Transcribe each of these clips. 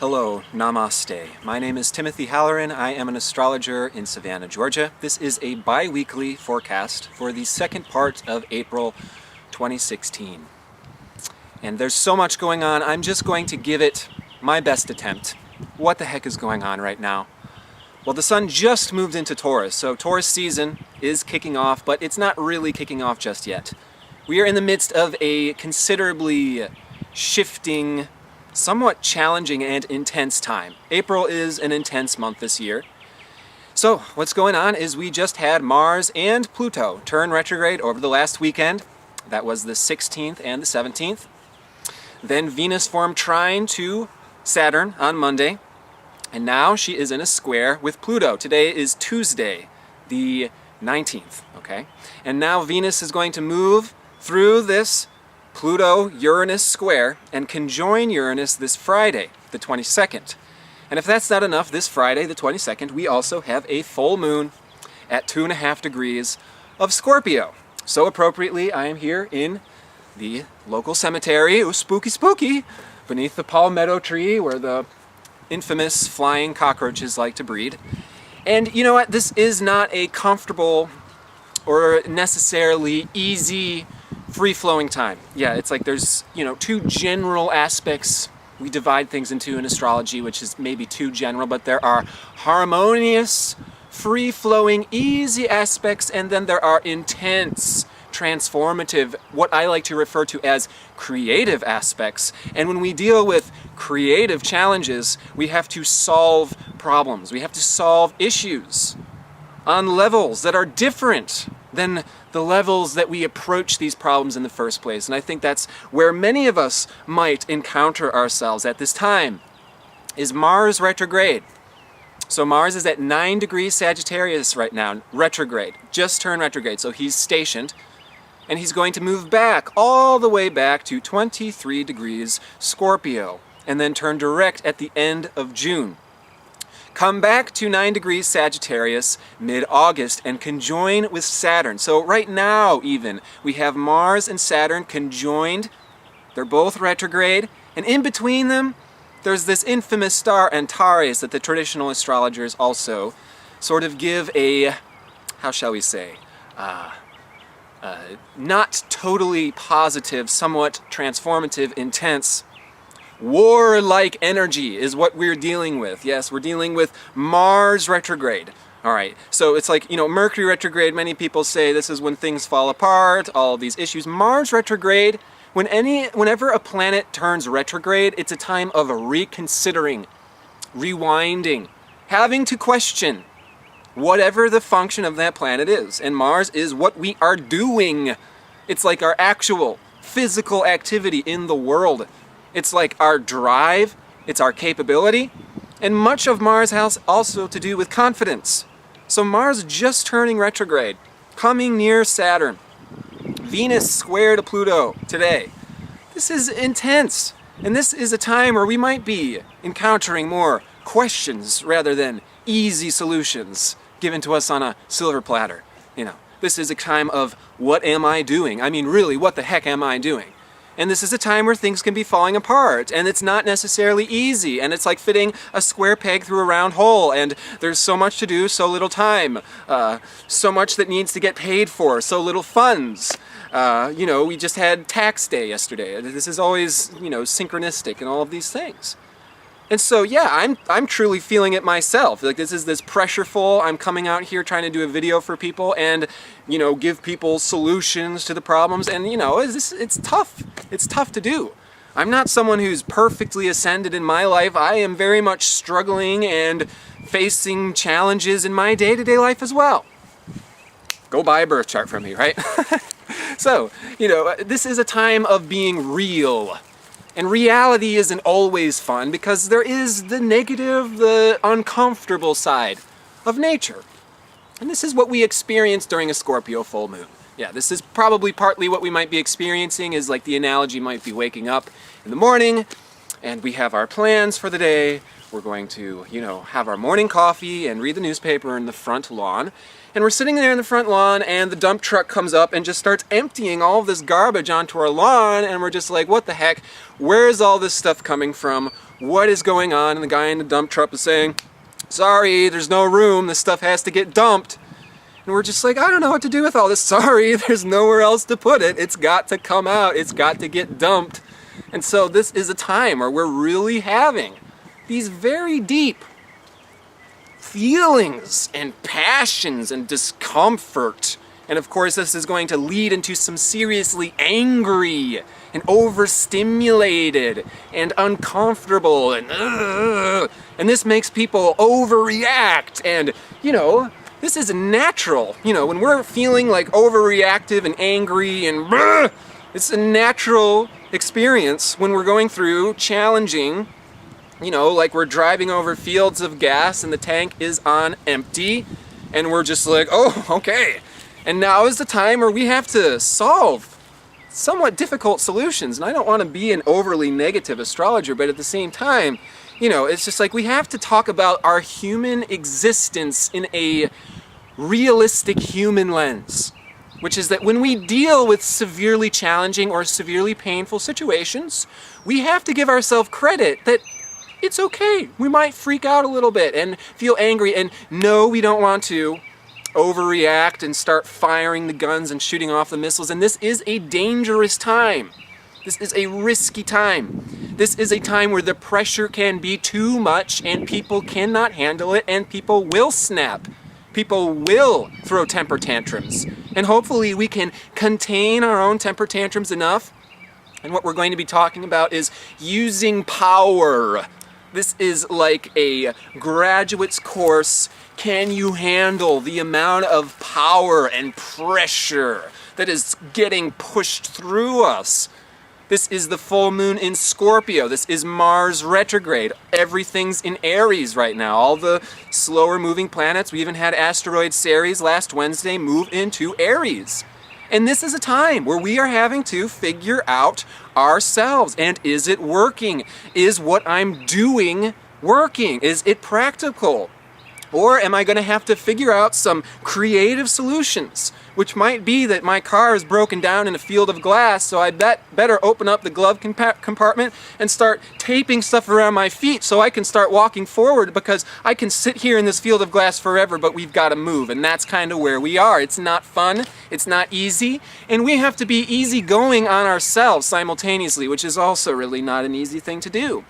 Hello, namaste. My name is Timothy Halloran. I am an astrologer in Savannah, Georgia. This is a bi-weekly forecast for the second part of April 2016. And there's so much going on, I'm just going to give it my best attempt. What the heck is going on right now? Well, the sun just moved into Taurus, so Taurus season is kicking off, but it's not really kicking off just yet. We are in the midst of a considerably shifting, somewhat challenging and intense time. April is an intense month this year. So what's going on is we just had Mars and Pluto turn retrograde over the last weekend. That was the 16th and the 17th. Then Venus formed trine to Saturn on Monday. And now she is in a square with Pluto. Today is Tuesday, the 19th, okay? And now Venus is going to move through this Pluto-Uranus square and conjoin Uranus this Friday, the 22nd. And if that's not enough, this Friday, the 22nd, we also have a full moon at 2.5 degrees of Scorpio. So appropriately, I am here in the local cemetery, ooh, spooky, spooky, beneath the palmetto tree where the infamous flying cockroaches like to breed. And you know what? This is not a comfortable or necessarily easy free-flowing time. Yeah, it's like there's, two general aspects we divide things into in astrology, which is maybe too general, but there are harmonious, free-flowing, easy aspects, and then there are intense, transformative, what I like to refer to as creative aspects. And when we deal with creative challenges, we have to solve problems. We have to solve issues on levels that are different than the levels that we approach these problems in the first place. And I think that's where many of us might encounter ourselves at this time, is Mars retrograde. So Mars is at 9 degrees Sagittarius right now, retrograde, just turned retrograde. So he's stationed, and he's going to move back, all the way back to 23 degrees Scorpio, and then turn direct at the end of June. Come back to 9 degrees Sagittarius mid-August and conjoin with Saturn. So right now even, we have Mars and Saturn conjoined. They're both retrograde. And in between them, there's this infamous star Antares that the traditional astrologers also sort of give a, how shall we say, not totally positive, somewhat transformative, intense, war-like energy is what we're dealing with. Yes, we're dealing with Mars retrograde. All right, so it's like, Mercury retrograde, many people say this is when things fall apart, all of these issues. Mars retrograde, whenever a planet turns retrograde, it's a time of reconsidering, rewinding, having to question whatever the function of that planet is. And Mars is what we are doing. It's like our actual physical activity in the world. It's like our drive, it's our capability, and much of Mars has also to do with confidence. So Mars just turning retrograde, coming near Saturn. Venus square to Pluto today. This is intense, and this is a time where we might be encountering more questions rather than easy solutions given to us on a silver platter. This is a time of what am I doing? I mean, really, what the heck am I doing? And this is a time where things can be falling apart, and it's not necessarily easy, and it's like fitting a square peg through a round hole, and there's so much to do, so little time, so much that needs to get paid for, so little funds. We just had tax day yesterday. This is always, synchronistic and all of these things. And so, yeah, I'm truly feeling it myself. Like, this is this pressureful, I'm coming out here trying to do a video for people and, give people solutions to the problems. And, it's tough. It's tough to do. I'm not someone who's perfectly ascended in my life. I am very much struggling and facing challenges in my day-to-day life as well. Go buy a birth chart from me, right? So, this is a time of being real. And reality isn't always fun because there is the negative, the uncomfortable side of nature. And this is what we experience during a Scorpio full moon. Yeah, this is probably partly what we might be experiencing, is like the analogy might be waking up in the morning, and we have our plans for the day. We're going to, have our morning coffee and read the newspaper in the front lawn. And we're sitting there in the front lawn, and the dump truck comes up and just starts emptying all of this garbage onto our lawn, and we're just like, what the heck? Where's all this stuff coming from? What is going on? And the guy in the dump truck is saying, sorry, there's no room. This stuff has to get dumped. And we're just like, I don't know what to do with all this. Sorry, there's nowhere else to put it. It's got to come out. It's got to get dumped. And so this is a time where we're really having these very deep feelings and passions and discomfort. And of course, this is going to lead into some seriously angry and overstimulated and uncomfortable and this makes people overreact. And, this is natural. When we're feeling like overreactive and angry and it's a natural experience when we're going through challenging, like we're driving over fields of gas and the tank is on empty and we're just like, oh, okay. And now is the time where we have to solve somewhat difficult solutions. And I don't want to be an overly negative astrologer, but at the same time, it's just like we have to talk about our human existence in a realistic human lens, which is that when we deal with severely challenging or severely painful situations, we have to give ourselves credit that it's okay. We might freak out a little bit and feel angry, and no, we don't want to overreact and start firing the guns and shooting off the missiles. And this is a dangerous time. This is a risky time. This is a time where the pressure can be too much and people cannot handle it and people will snap. People will throw temper tantrums. And hopefully we can contain our own temper tantrums enough. And what we're going to be talking about is using power. This is like a graduate's course. Can you handle the amount of power and pressure that is getting pushed through us? This is the full moon in Scorpio. This is Mars retrograde. Everything's in Aries right now. All the slower moving planets. We even had asteroid Ceres last Wednesday move into Aries. And this is a time where we are having to figure out ourselves. And is it working? Is what I'm doing working? Is it practical? Or am I going to have to figure out some creative solutions, which might be that my car is broken down in a field of glass, so I better open up the glove compartment and start taping stuff around my feet so I can start walking forward, because I can sit here in this field of glass forever, but we've got to move. And that's kind of where we are. It's not fun. It's not easy. And we have to be easygoing on ourselves simultaneously, which is also really not an easy thing to do.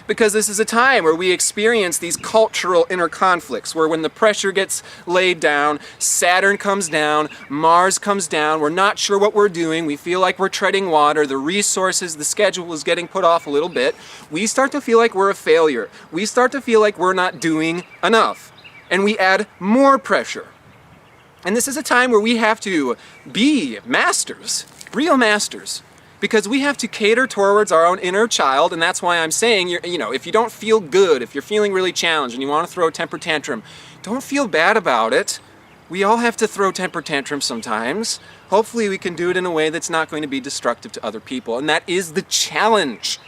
Because this is a time where we experience these cultural inner conflicts, where when the pressure gets laid down, Saturn comes down, Mars comes down, we're not sure what we're doing, we feel like we're treading water, the resources, the schedule is getting put off a little bit, we start to feel like we're a failure. We start to feel like we're not doing enough. And we add more pressure. And this is a time where we have to be masters, real masters. Because we have to cater towards our own inner child, and that's why I'm saying, if you don't feel good, if you're feeling really challenged and you want to throw a temper tantrum, don't feel bad about it. We all have to throw temper tantrums sometimes. Hopefully we can do it in a way that's not going to be destructive to other people, and that is the challenge.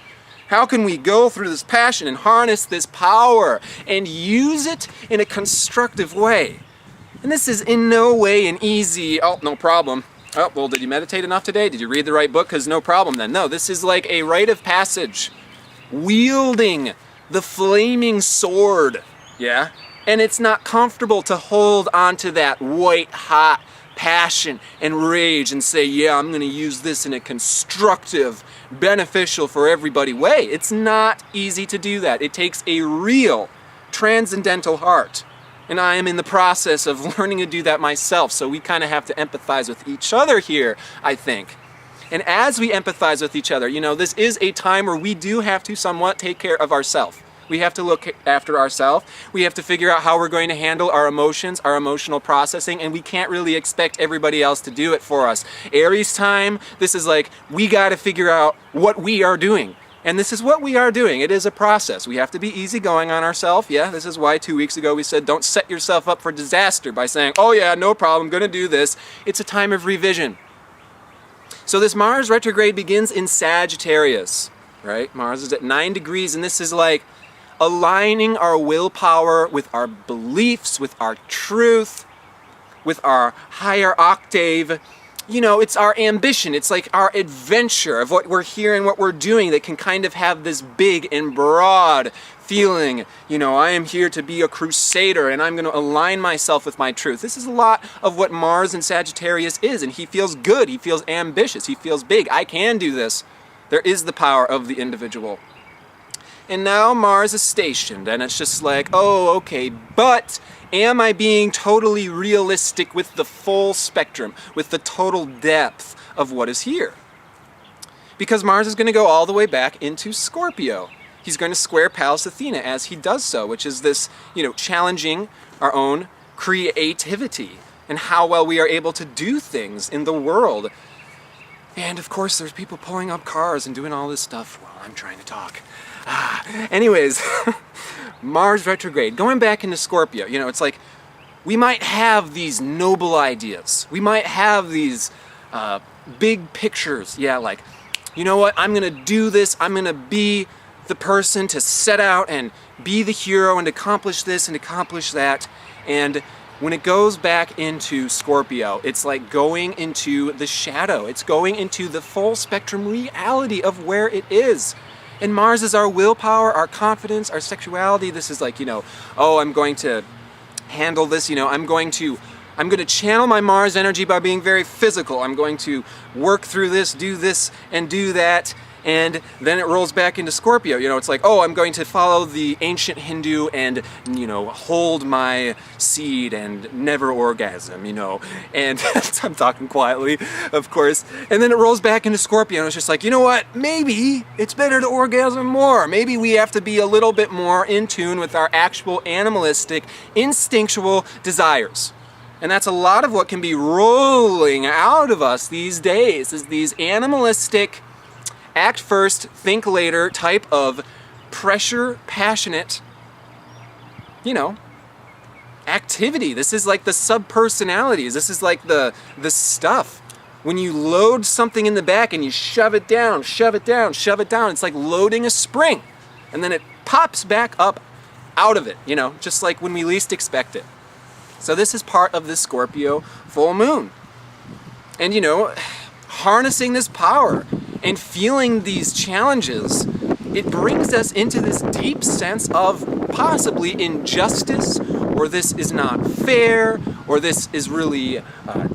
How can we go through this passion and harness this power and use it in a constructive way? And this is in no way an easy, no problem. Oh, well, did you meditate enough today? Did you read the right book? Because no problem then. No, this is like a rite of passage. Wielding the flaming sword. Yeah? And it's not comfortable to hold onto that white hot passion and rage and say, yeah, I'm going to use this in a constructive, beneficial for everybody way. It's not easy to do that. It takes a real transcendental heart. And I am in the process of learning to do that myself, so we kind of have to empathize with each other here, I think. And as we empathize with each other, this is a time where we do have to somewhat take care of ourselves. We have to look after ourselves. We have to figure out how we're going to handle our emotions, our emotional processing, and we can't really expect everybody else to do it for us. Aries time, this is like, we got to figure out what we are doing. And this is what we are doing. It is a process. We have to be easygoing on ourselves. Yeah, this is why 2 weeks ago we said don't set yourself up for disaster by saying, oh yeah, no problem, I'm going to do this. It's a time of revision. So this Mars retrograde begins in Sagittarius, right? Mars is at 9 degrees, and this is like aligning our willpower with our beliefs, with our truth, with our higher octave. You know, it's our ambition. It's like our adventure of what we're here and what we're doing that can kind of have this big and broad feeling. You know, I am here to be a crusader and I'm going to align myself with my truth. This is a lot of what Mars in Sagittarius is, and he feels good. He feels ambitious. He feels big. I can do this. There is the power of the individual. And now Mars is stationed, and it's just like, oh, okay, but am I being totally realistic with the full spectrum, with the total depth of what is here? Because Mars is going to go all the way back into Scorpio. He's going to square Pallas Athena as he does so, which is this, you know, challenging our own creativity and how well we are able to do things in the world. And of course, there's people pulling up cars and doing all this stuff while I'm trying to talk. Anyways, Mars retrograde, going back into Scorpio, you know, it's like we might have these noble ideas. We might have these big pictures. Yeah, like, you know what, I'm going to do this. I'm going to be the person to set out and be the hero and accomplish this and accomplish that. And when it goes back into Scorpio, it's like going into the shadow. It's going into the full spectrum reality of where it is. And Mars is our willpower, our confidence, our sexuality. This is like, you know, oh, I'm going to handle this, you know, I'm going to channel my Mars energy by being very physical. I'm going to work through this, and do that. And then it rolls back into Scorpio. You know, it's like, oh, I'm going to follow the ancient Hindu and, you know, hold my seed and never orgasm, you know. And I'm talking quietly, of course. And then it rolls back into Scorpio, and it's just like, you know what? Maybe it's better to orgasm more. Maybe we have to be a little bit more in tune with our actual animalistic, instinctual desires. And that's a lot of what can be rolling out of us these days, is these animalistic, act first, think later type of pressure, passionate, you know, activity. This is like the subpersonalities. This is like the stuff. When you load something in the back and you shove it down, shove it down, shove it down, it's like loading a spring. And then it pops back up out of it, you know, just like when we least expect it. So this is part of the Scorpio full moon. And, you know, harnessing this power and feeling these challenges, it brings us into this deep sense of possibly injustice, or this is not fair, or this is really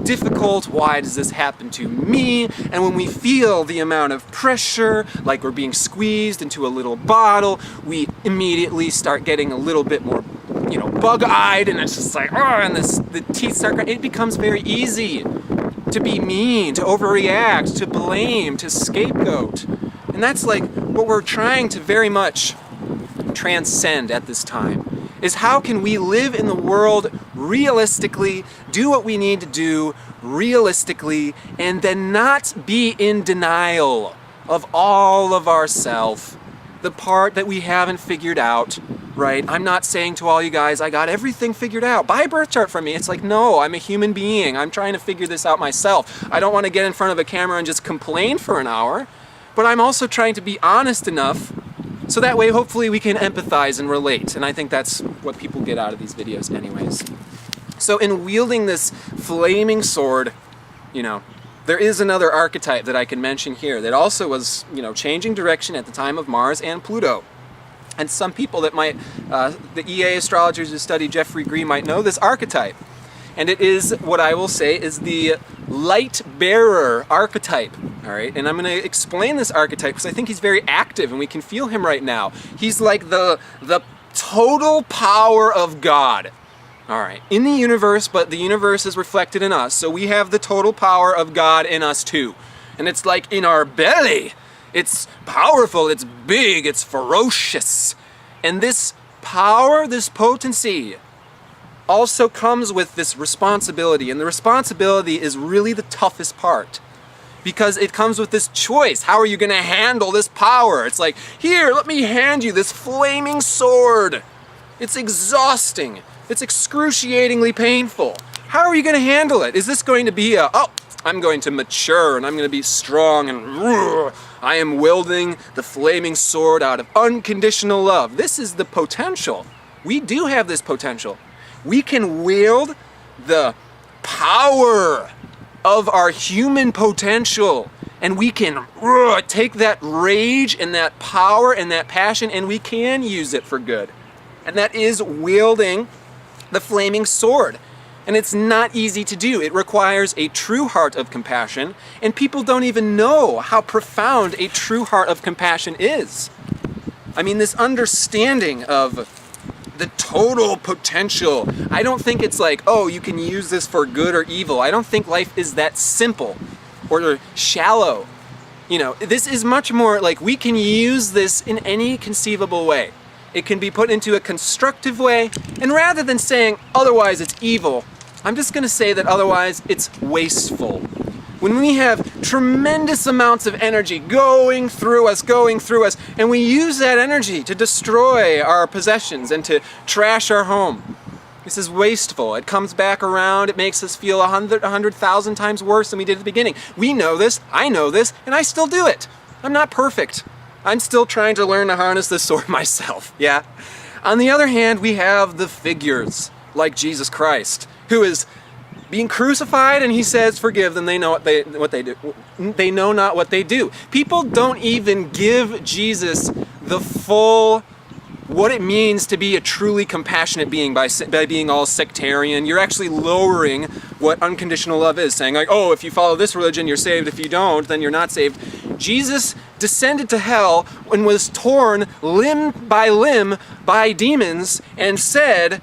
difficult, why does this happen to me? And when we feel the amount of pressure, like we're being squeezed into a little bottle, we immediately start getting a little bit more, you know, bug-eyed, and it's just like, oh, and the teeth start, it becomes very easy to be mean, to overreact, to blame, to scapegoat. And that's like what we're trying to very much transcend at this time, is how can we live in the world realistically, do what we need to do realistically, and then not be in denial of all of ourself, the part that we haven't figured out, right? I'm not saying to all you guys, I got everything figured out. Buy a birth chart from me. It's like, no, I'm a human being. I'm trying to figure this out myself. I don't want to get in front of a camera and just complain for an hour, but I'm also trying to be honest enough so that way hopefully we can empathize and relate. And I think that's what people get out of these videos anyways. So in wielding this flaming sword, you know, there is another archetype that I can mention here that also was, you know, changing direction at the time of Mars and Pluto. And some people that might, the EA astrologers who study Jeffrey Green might know this archetype. And it is what I will say is the light bearer archetype. All right, and I'm going to explain this archetype because I think he's very active and we can feel him right now. He's like the total power of God. All right, in the universe, but the universe is reflected in us. So we have the total power of God in us too. And it's like in our belly. It's powerful, it's big, it's ferocious. And this power, this potency, also comes with this responsibility. And the responsibility is really the toughest part, because it comes with this choice. How are you going to handle this power? It's like, here, let me hand you this flaming sword. It's exhausting. It's excruciatingly painful. How are you going to handle it? Is this going to be a, oh, I'm going to mature and I'm going to be strong and I am wielding the flaming sword out of unconditional love. This is the potential. We do have this potential. We can wield the power of our human potential, and we can take that rage and that power and that passion, and we can use it for good. And that is wielding the flaming sword. And it's not easy to do. It requires a true heart of compassion, and people don't even know how profound a true heart of compassion is. I mean, this understanding of the total potential. I don't think it's like, oh, you can use this for good or evil. I don't think life is that simple or shallow. You know, this is much more like we can use this in any conceivable way. It can be put into a constructive way, and rather than saying otherwise it's evil, I'm just going to say that otherwise it's wasteful. When we have tremendous amounts of energy going through us, and we use that energy to destroy our possessions and to trash our home, this is wasteful. It comes back around, it makes us feel 100,000 times worse than we did at the beginning. We know this, I know this, and I still do it. I'm not perfect. I'm still trying to learn to harness this sword myself, yeah? On the other hand, we have the figures, like Jesus Christ, who is being crucified, and he says, forgive them, they know what they do. They know not what they do. People don't even give Jesus the full what it means to be a truly compassionate being by being all sectarian. You're actually lowering what unconditional love is, saying like, oh, if you follow this religion, you're saved. If you don't, then you're not saved. Jesus descended to hell and was torn limb by demons and said,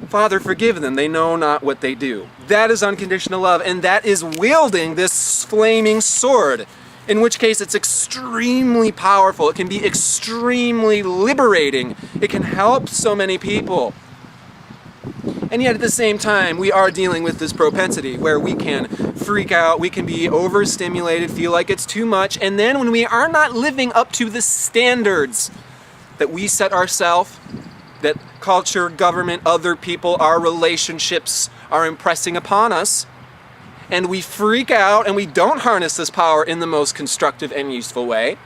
Father, forgive them, they know not what they do. That is unconditional love, and that is wielding this flaming sword, in which case it's extremely powerful. It can be extremely liberating. It can help so many people. And yet at the same time, we are dealing with this propensity where we can freak out, we can be overstimulated, feel like it's too much, and then when we are not living up to the standards that we set ourselves, that culture, government, other people, our relationships are impressing upon us, and we freak out and we don't harness this power in the most constructive and useful way,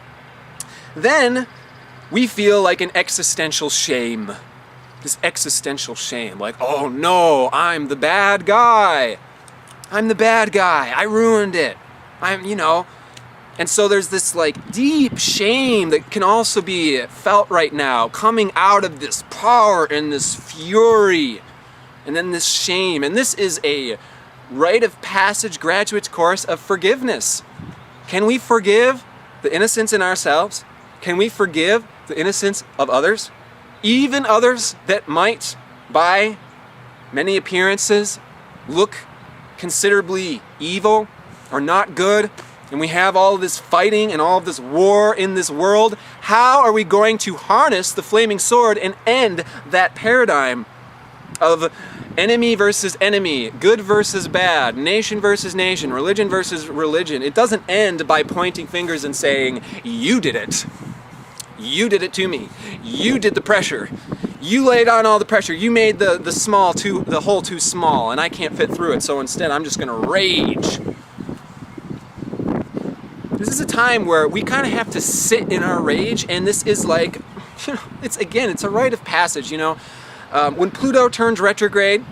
then we feel like an existential shame. This existential shame, like, oh no, I'm the bad guy. I'm the bad guy. I ruined it. And so there's this like deep shame that can also be felt right now, coming out of this power and this fury, and then this shame. And this is a rite of passage graduate course of forgiveness. Can we forgive the innocence in ourselves? Can we forgive the innocence of others? Even others that might, by many appearances, look considerably evil or not good, and we have all of this fighting and all of this war in this world. How are we going to harness the flaming sword and end that paradigm of enemy versus enemy, good versus bad, nation versus nation, religion versus religion? It doesn't end by pointing fingers and saying, you did it. You did it to me. You did the pressure. You laid on all the pressure. You made the hole too small, and I can't fit through it, so instead I'm just going to rage. This is a time where we kind of have to sit in our rage, and this is like, it's a rite of passage, When Pluto turns retrograde,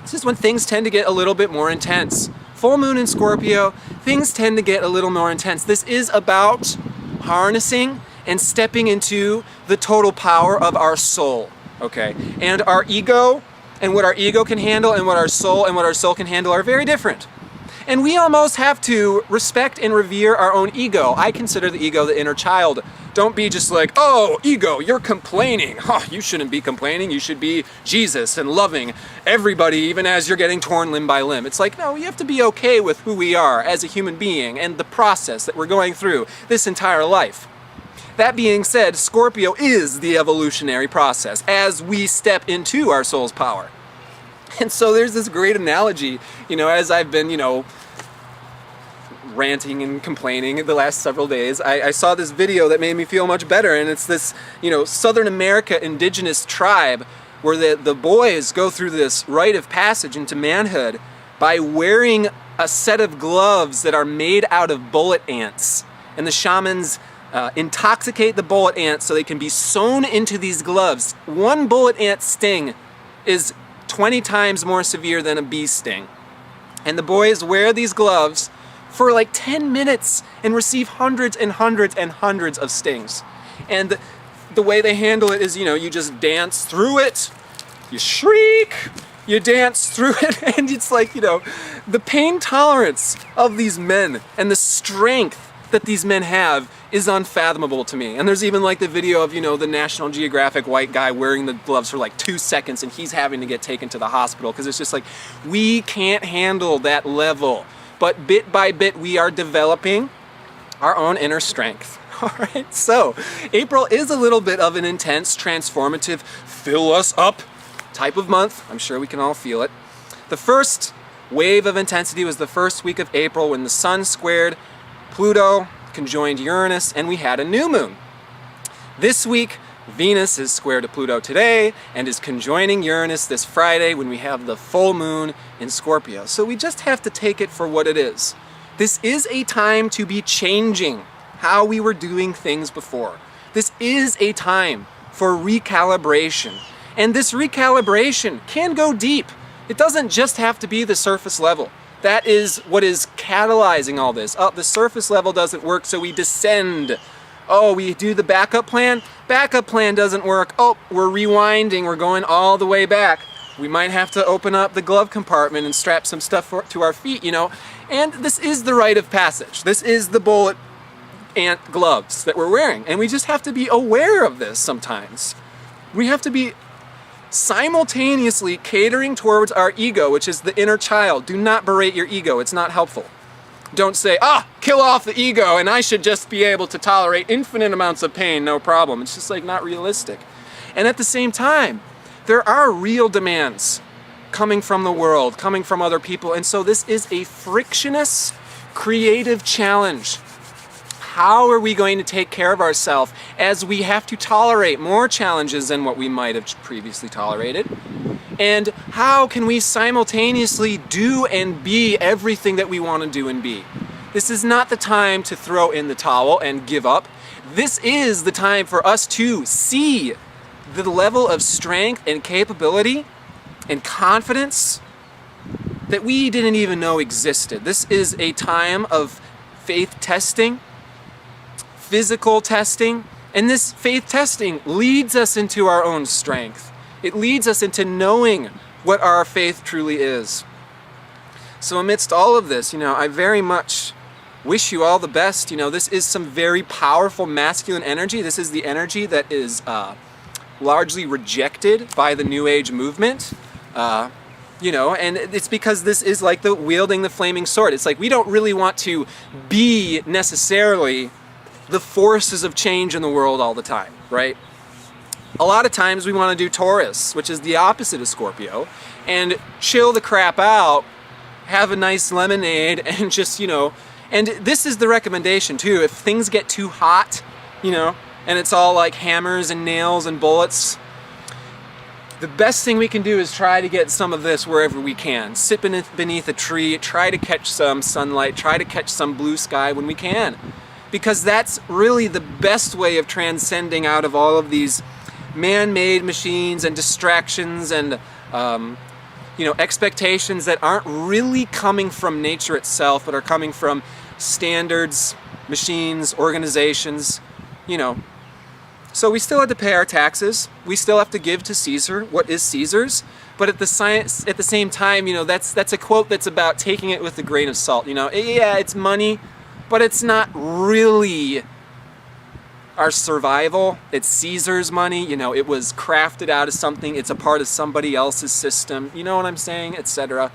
this is when things tend to get a little bit more intense. Full moon in Scorpio, things tend to get a little more intense. This is about harnessing and stepping into the total power of our soul, okay? And our ego, and what our ego can handle, and what our soul can handle are very different. And we almost have to respect and revere our own ego. I consider the ego the inner child. Don't be just like, oh, ego, you're complaining. You shouldn't be complaining. You should be Jesus and loving everybody, even as you're getting torn limb by limb. It's like, no, we have to be okay with who we are as a human being and the process that we're going through this entire life. That being said, Scorpio is the evolutionary process as we step into our soul's power. And so there's this great analogy, as I've been, ranting and complaining the last several days, I saw this video that made me feel much better, and it's this, Southern America indigenous tribe where the boys go through this rite of passage into manhood by wearing a set of gloves that are made out of bullet ants. And the shamans intoxicate the bullet ants so they can be sewn into these gloves. One bullet ant sting is 20 times more severe than a bee sting. And the boys wear these gloves for like 10 minutes and receive hundreds and hundreds and hundreds of stings. And the way they handle it is, you just dance through it, you shriek, you dance through it, and it's like, the pain tolerance of these men and the strength that these men have is unfathomable to me. And there's even like the video of, the National Geographic white guy wearing the gloves for like 2 seconds and he's having to get taken to the hospital because it's just like, we can't handle that level. But bit by bit, we are developing our own inner strength. All right, so April is a little bit of an intense, transformative, fill us up type of month. I'm sure we can all feel it. The first wave of intensity was the first week of April when the sun squared Pluto, conjoined Uranus, and we had a new moon. This week, Venus is square to Pluto today and is conjoining Uranus this Friday when we have the full moon in Scorpio. So we just have to take it for what it is. This is a time to be changing how we were doing things before. This is a time for recalibration. And this recalibration can go deep. It doesn't just have to be the surface level. That is what is catalyzing all this. Oh, the surface level doesn't work, so we descend. Oh, we do the backup plan. Backup plan doesn't work. Oh, we're rewinding. We're going all the way back. We might have to open up the glove compartment and strap some stuff to our feet, And this is the rite of passage. This is the bullet ant gloves that we're wearing. And we just have to be aware of this sometimes. We have to be simultaneously catering towards our ego, which is the inner child. Do not berate your ego. It's not helpful. Don't say, kill off the ego and I should just be able to tolerate infinite amounts of pain, no problem. It's just like not realistic. And at the same time, there are real demands coming from the world, coming from other people. And so this is a frictionless, creative challenge. How are we going to take care of ourselves as we have to tolerate more challenges than what we might have previously tolerated? And how can we simultaneously do and be everything that we want to do and be? This is not the time to throw in the towel and give up. This is the time for us to see the level of strength and capability and confidence that we didn't even know existed. This is a time of faith testing, physical testing, and this faith testing leads us into our own strength. It leads us into knowing what our faith truly is. So amidst all of this, I very much wish you all the best. This is some very powerful masculine energy. This is the energy that is largely rejected by the New Age movement. And it's because this is like the wielding the flaming sword. It's like we don't really want to be necessarily the forces of change in the world all the time, right? A lot of times we want to do Taurus, which is the opposite of Scorpio, and chill the crap out, have a nice lemonade, and just, and this is the recommendation too. If things get too hot, and it's all like hammers and nails and bullets, the best thing we can do is try to get some of this wherever we can. Sit beneath a tree, try to catch some sunlight, try to catch some blue sky when we can. Because that's really the best way of transcending out of all of these man-made machines and distractions and expectations that aren't really coming from nature itself, but are coming from standards, machines, organizations, So we still have to pay our taxes. We still have to give to Caesar what is Caesar's. But at the same time, that's a quote that's about taking it with a grain of salt. Yeah, it's money, but it's not really our survival. It's Caesar's money. It was crafted out of something. It's a part of somebody else's system. You know what I'm saying? Etc.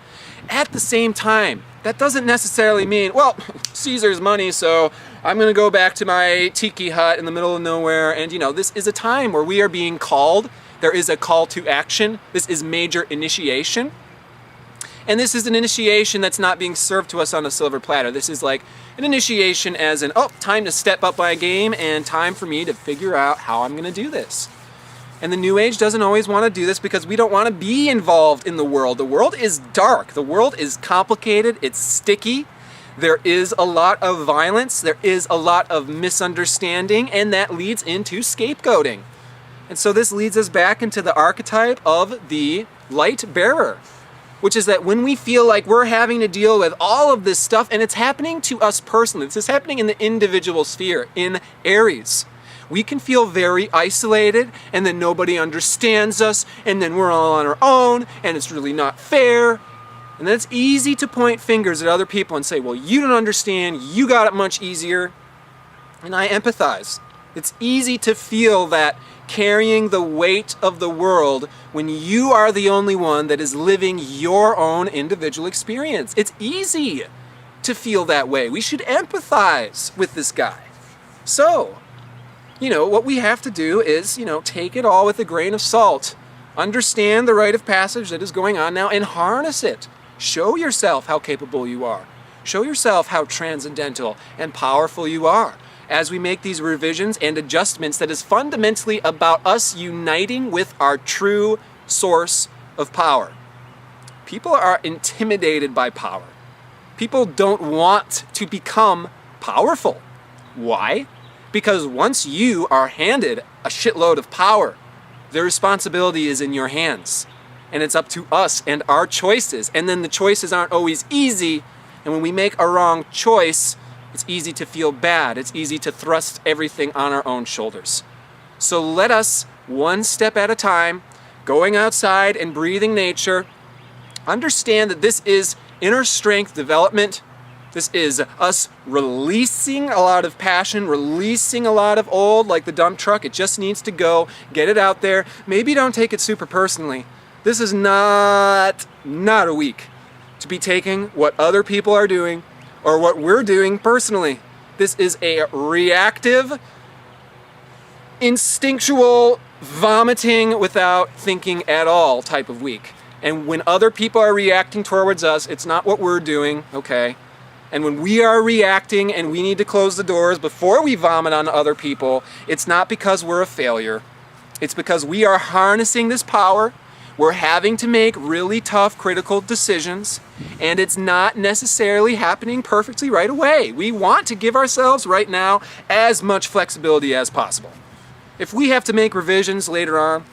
At the same time, that doesn't necessarily mean, well, Caesar's money, so I'm going to go back to my tiki hut in the middle of nowhere. And, this is a time where we are being called. There is a call to action. This is major initiation. And this is an initiation that's not being served to us on a silver platter. This is like an initiation as in, time to step up my game and time for me to figure out how I'm going to do this. And the New Age doesn't always want to do this because we don't want to be involved in the world. The world is dark. The world is complicated. It's sticky. There is a lot of violence. There is a lot of misunderstanding, and that leads into scapegoating. And so this leads us back into the archetype of the light bearer, which is that when we feel like we're having to deal with all of this stuff, and it's happening to us personally, this is happening in the individual sphere, in Aries, we can feel very isolated, and then nobody understands us, and then we're all on our own, and it's really not fair. And then it's easy to point fingers at other people and say, well, you don't understand, you got it much easier. And I empathize. It's easy to feel that carrying the weight of the world when you are the only one that is living your own individual experience. It's easy to feel that way. We should empathize with this guy. So, what we have to do is, take it all with a grain of salt. Understand the rite of passage that is going on now and harness it. Show yourself how capable you are. Show yourself how transcendental and powerful you are as we make these revisions and adjustments that is fundamentally about us uniting with our true source of power. People are intimidated by power. People don't want to become powerful. Why? Because once you are handed a shitload of power, the responsibility is in your hands. And it's up to us and our choices. And then the choices aren't always easy. And when we make a wrong choice, it's easy to feel bad. It's easy to thrust everything on our own shoulders. So let us, one step at a time, going outside and breathing nature, understand that this is inner strength development. This is us releasing a lot of passion, releasing a lot of old, like the dump truck. It just needs to go. Get it out there. Maybe don't take it super personally. This is not a week to be taking what other people are doing or what we're doing personally. This is a reactive, instinctual, vomiting without thinking at all type of week. And when other people are reacting towards us, it's not what we're doing, okay? And when we are reacting and we need to close the doors before we vomit on other people, it's not because we're a failure. It's because we are harnessing this power. We're having to make really tough, critical decisions, and it's not necessarily happening perfectly right away. We want to give ourselves right now as much flexibility as possible. If we have to make revisions later on,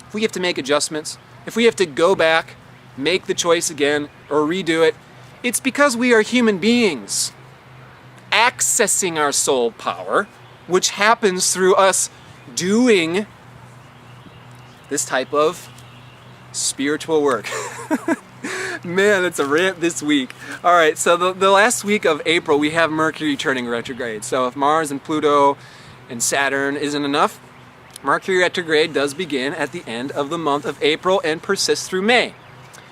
if we have to make adjustments, if we have to go back, make the choice again, or redo it, it's because we are human beings accessing our soul power, which happens through us doing this type of spiritual work. Man, it's a rant this week. All right, so the last week of April, we have Mercury turning retrograde. So if Mars and Pluto and Saturn isn't enough, Mercury retrograde does begin at the end of the month of April and persists through May.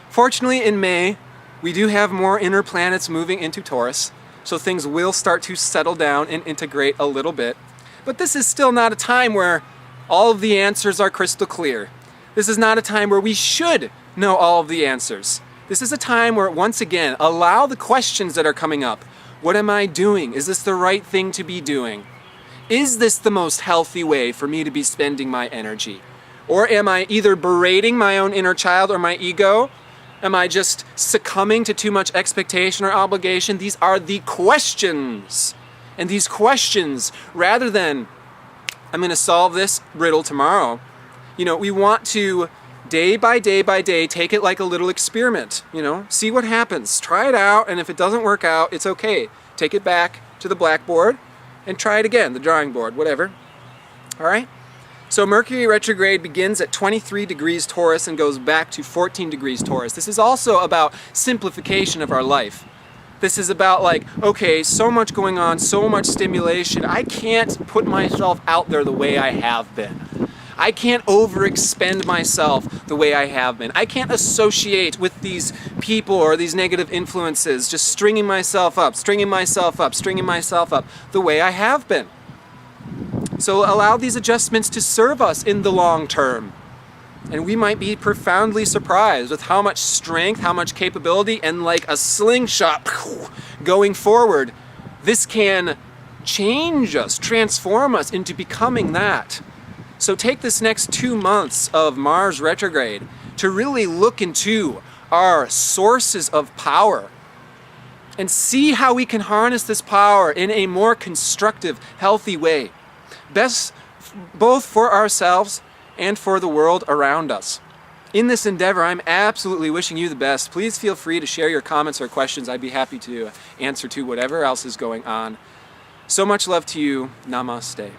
Fortunately, in May, we do have more inner planets moving into Taurus, so things will start to settle down and integrate a little bit. But this is still not a time where all of the answers are crystal clear. This is not a time where we should know all of the answers. This is a time where, once again, allow the questions that are coming up. What am I doing? Is this the right thing to be doing? Is this the most healthy way for me to be spending my energy? Or am I either berating my own inner child or my ego? Am I just succumbing to too much expectation or obligation? These are the questions. And these questions, rather than, I'm going to solve this riddle tomorrow, we want to, day by day, take it like a little experiment, see what happens. Try it out, and if it doesn't work out, it's okay. Take it back to the blackboard and try it again, the drawing board, whatever. All right? So Mercury retrograde begins at 23 degrees Taurus and goes back to 14 degrees Taurus. This is also about simplification of our life. This is about okay, so much going on, so much stimulation. I can't put myself out there the way I have been. I can't overexpend myself the way I have been. I can't associate with these people or these negative influences, just stringing myself up the way I have been. So allow these adjustments to serve us in the long term. And we might be profoundly surprised with how much strength, how much capability, and like a slingshot going forward, this can change us, transform us into becoming that. So take this next 2 months of Mars retrograde to really look into our sources of power and see how we can harness this power in a more constructive, healthy way. Best both for ourselves and for the world around us. In this endeavor, I'm absolutely wishing you the best. Please feel free to share your comments or questions. I'd be happy to answer to whatever else is going on. So much love to you. Namaste.